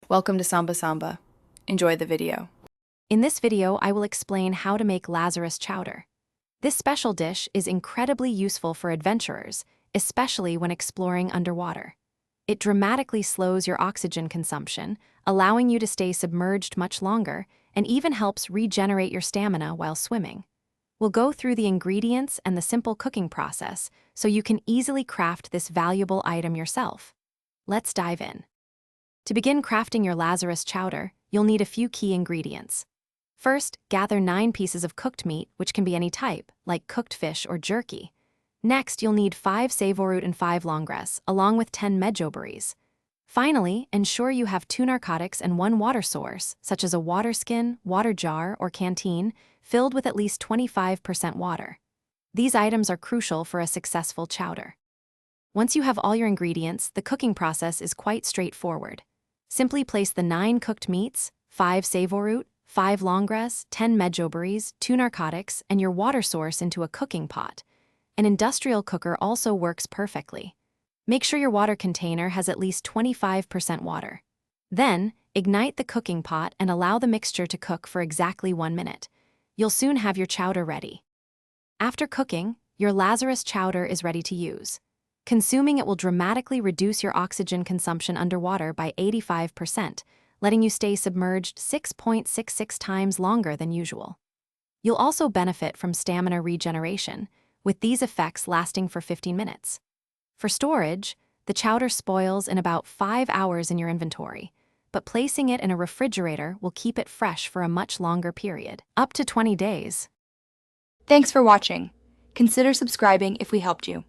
Welcome to Samba Samba. Enjoy the video. In this video, I will explain how to make Lazarus Chowder. This special dish is incredibly useful for adventurers, especially when exploring underwater. It dramatically slows your oxygen consumption, allowing you to stay submerged much longer, and even helps regenerate your stamina while swimming. We'll go through the ingredients and the simple cooking process so you can easily craft this valuable item yourself. Let's dive in. To begin crafting your Lazarus Chowder, you'll need a few key ingredients. First, gather 9 pieces of cooked meat, which can be any type, like cooked fish or jerky. Next, you'll need 5 savorroot and 5 longrass, along with 10 medjoberries. Finally, ensure you have 2 narcotics and 1 water source, such as a water skin, water jar, or canteen, filled with at least 25% water. These items are crucial for a successful chowder. Once you have all your ingredients, the cooking process is quite straightforward. Simply place the 9 cooked meats, 5 savorroot, 5 longrass, 10 medjoberries, 2 narcotics, and your water source into a cooking pot. An industrial cooker also works perfectly. Make sure your water container has at least 25% water. Then, ignite the cooking pot and allow the mixture to cook for exactly 1 minute. You'll soon have your chowder ready. After cooking, your Lazarus Chowder is ready to use. Consuming it will dramatically reduce your oxygen consumption underwater by 85%, letting you stay submerged 6.66 times longer than usual. You'll also benefit from stamina regeneration, with these effects lasting for 15 minutes. For storage, the chowder spoils in about 5 hours in your inventory, but placing it in a refrigerator will keep it fresh for a much longer period, up to 20 days. Thanks for watching. Consider subscribing if we helped you.